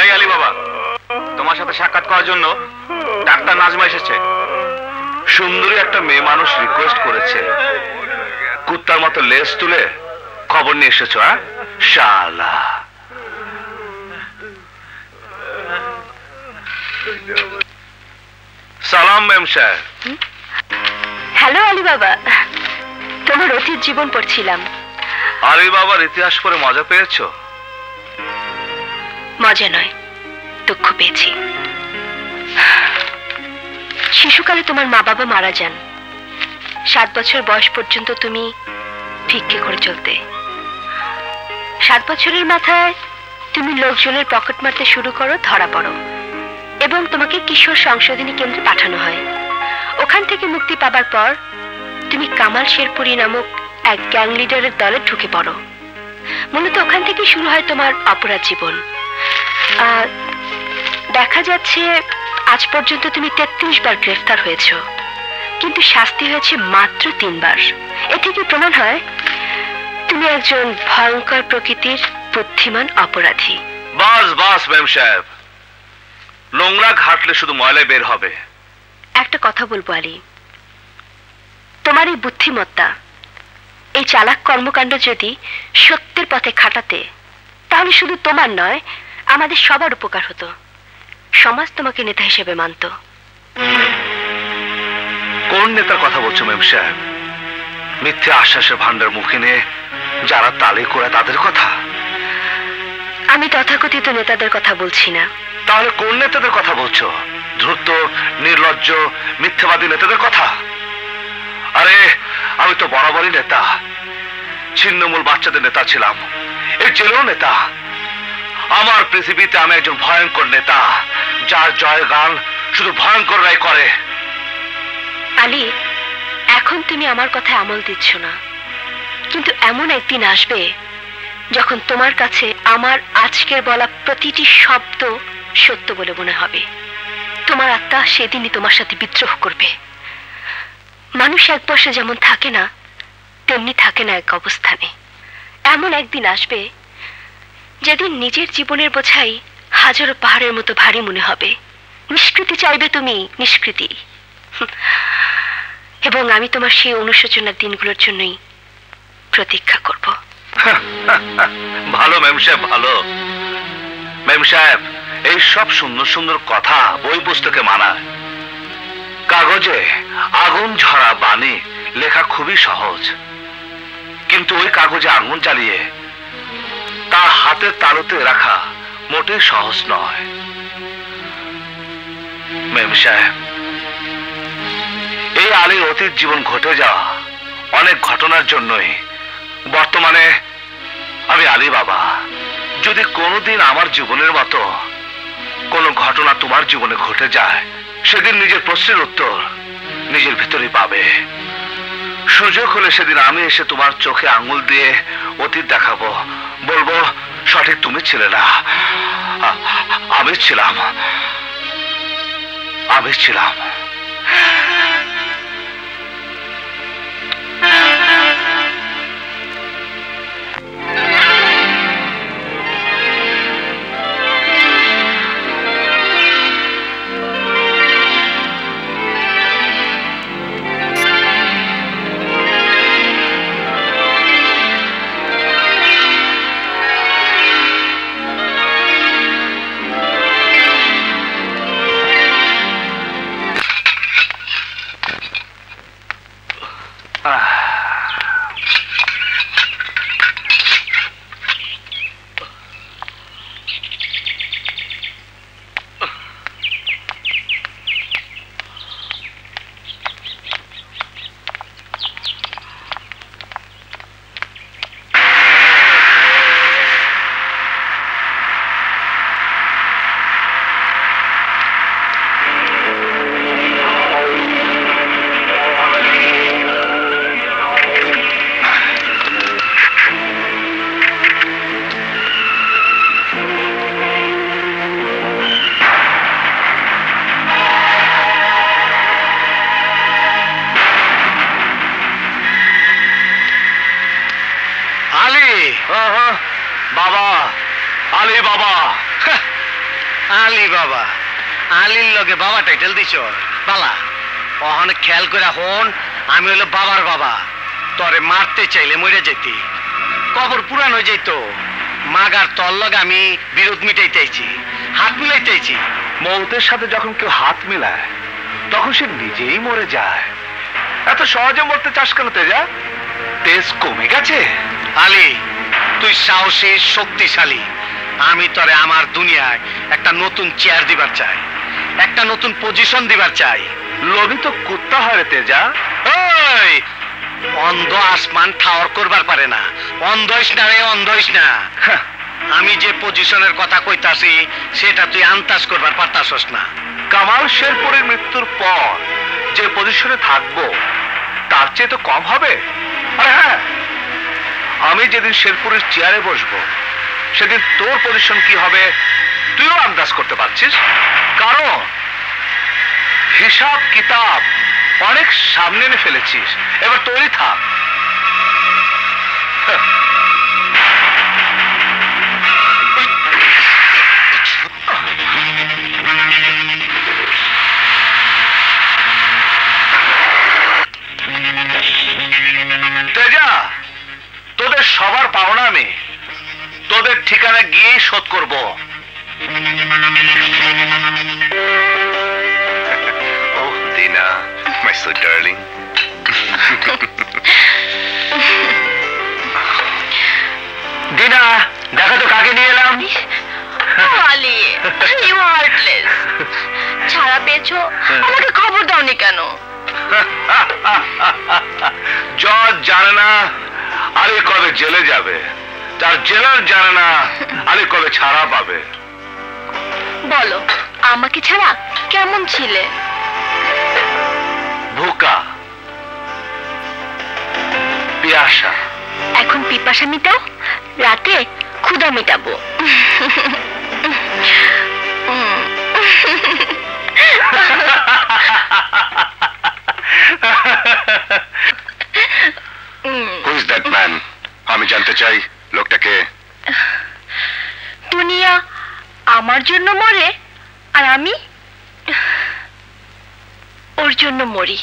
এই আলী বাবা, তোমার সাথে সাক্ষাৎ করার জন্য ডাক্তার নাজমা এসেছে। সুন্দরী একটা মেয়ে মানুষ রিকোয়েস্ট করেছে, কুত্তার মতো লেজ তুলে খবর নিয়ে এসেছো? হ্যাঁ শালা। সালাম ম্যাম সাহেব। হ্যালো আলী বাবা, তোমার অতীত জীবন পড়ছিলাম। আলী বাবার ইতিহাস পড়ে মজা পেয়েছো? মজা নয়, দুঃখ পেয়েছি। শিশুকালে তোমার মা বাবা মারা যান। 7 বছর বয়স পর্যন্ত তুমি ভিক্ষে করে চলতে। 7 বছরের মাথায় তুমি লোকজনের পকেট মারতে শুরু করো, ধরা পড়ো এবং তোমাকে কিশোর সংশোধনী কেন্দ্রে পাঠানো হয়। ওখান থেকে মুক্তি পাবার পর তুমি কামাল শেরপুরি নামক এক গ্যাং লিডারের দলে ঢুকে পড়ো। মূলত ওখান থেকে শুরু হয় তোমার অপরাধ জীবন। দেখা যাচ্ছে আজ পর্যন্ত তুমি 33 বার গ্রেফতার হয়েছ, কিন্তু শাস্তি হয়েছে মাত্র 3 বার। এ থেকে প্রমাণ হয় তুমি একজন ভয়ঙ্কর প্রকৃতির বুদ্ধিমান অপরাধী। বাস বাস ম্যাম সাহেব, নোংরা ঘাটলে শুধু ময়লা বের হবে। একটা কথা বলবো আলী, তোমার এই বুদ্ধিমত্তা, এই চালাক কর্মকাণ্ড যদি সত্যের পথে খাটাতে, তাহলে শুধু তোমার নয় আমাদের সবার উপকার হতো। সমাজ তোমাকে নেতা হিসেবে মানত। কোন নেতার কথা বলছো ম্যাম সাহেব? মিথ্যে আশ্বাসের ভান্ডার মুখে নিয়ে যারা তালে করে তাদের কথা? আমি তথাকথিত নেতাদের কথা বলছি না। তাহলে কোন নেতাদের কথা বলছো? ধূর্ত, নির্লজ্জ, মিথ্যাবাদী নেতাদের কথা? আরে আমি তো বরাবরই নেতা, ছিন্নমূল বাচ্চাদের নেতা ছিলাম, এই জেলেও নেতা। আমার পৃথিবীতে আমি একজন ভয়ঙ্কর নেতা, যার জয়গান শুধু ভয়ঙ্কররাই করে। আলী, এখন তুমি আমার কথায় আমল দিচ্ছ না, কিন্তু এমন একদিন আসবে যখন তোমার কাছে আমার আজকের বলা প্রতিটি শব্দ সত্য বলে মনে হবে। তোমার আত্মা সেদিনই তোমার সাথে বিদ্রোহ করবে। মানুষ এক বয়সে যেমন থাকে না, তেমনি থাকে না এক অবস্থানে। এমন একদিন আসবে যেদিন নিজের জীবনের বোঝাই হাজারো পাহাড়ের মতো ভারী মনে হবে। নিষ্কৃতি চাইবে তুমি, নিষ্কৃতি। এবং আমি তোমার সেই অনুশোচনার দিনগুলোর জন্যই প্রতীক্ষা করব। ভালো ম্যাম সাহেব, ভালো। ম্যাম সাহেব, এই সব সুন্দর সুন্দর কথা বই পুস্তকে মানায়, কাগজে আগুন ঝরা বাণী লেখা খুবই সহজ, কিন্তু ওই কাগজে আগুন জ্বালিয়ে তার হাতের তালুতে রাখা মোটেই সহজ নয়। ম্যাম সাহেব, এই আলীর অতীত জীবন ঘটে যাওয়া অনেক ঘটনার জন্যই বর্তমানে আমি আলী বাবা। যদি কোনোদিন আমার জীবনের মতো কোনো ঘটনা তোমার জীবনে ঘটে যায়, সেদিন নিজের প্রশ্নের উত্তর নিজের ভিতরেই পাবে। সুযোগ হলে সেদিন আমি এসে তোমার চোখে আঙুল দিয়ে অতীত দেখাবো, বলবো সঠিক তুমি ছিলে না, আমি ছিলাম, আমি ছিলাম। বাবা, আলী বাবা, আলী বাবা, আলীর লগে বাবা টাইটেল দিছ বালা। অনেক খেয়াল করে হন, আমি হলো বাবার বাবা। তরে মারতে চাইলে মরে যেতি, কবর পুরান হয়ে যেত। মাগার তর লগে আমি বিরোধ মিটাইতেছি, হাত মিলাইতেছি। মৌতের সাথে যখন কেউ হাত মিলায় তখন সে নিজেই মরে যায়। এত সহজে মরতে চাস কেন তেজা? তেজ কমে গেছে? আলী, তুই সাহসী, শক্তিশালী। আমি তরে আমার দুনিয়ায় একটা নতুন চেয়ার দিবার চাই, একটা নতুন পজিশন দিবার চাই। লোভী তো কুত্তা হয় রে তেজা। ওই অন্ধ আসমান ঠাওর করবার পারে না। অন্ধইস না রে, অন্ধইস না। আমি যে পজিশনের কথা কইতাছি সেটা তুই আন্দাজ করবার পারতাছস না। কামাল শেরপুরের মৃত্যুর পর যে পজিশনে থাকবো তার চেয়ে তো কম হবে। আরে হ্যাঁ, আমি যেদিন শেরপুরের চেয়ারে বসবো সেদিন তোর পজিশন কি হবে তুইও আন্দাজ করতে পারছিস। কারণ হিসাব কিতাব অনেক সামনে এনে ফেলেছিস, এবার তোরই থাক। তেজা, তোদের সবার পাওনা আমি তোদের ঠিকানা গিয়েই শোধ করব। Oh, Dina, my sweet darling. দিনা, দেখো তো কাকে নিয়ে এলাম। Ali, you heartless. ছাড়া পেয়েছো, আমাকে খবর দাওনি কেন? জজ জানে না আলী কবে জেলে যাবে, তার জেলার জানে না আলী কবে ছাড়া পাবে। বলো, আমাকে ছাড়া কেমন ছিলে? ভুকা, পিয়াসা। এখন পিপাসা মিটাও, রাতে ক্ষুধা মিটাবো। Who is that man? আমি জানতে চাই লোকটাকে। দুনিয়া আমার জন্য মরে আর আমি ওর জন্য মরি।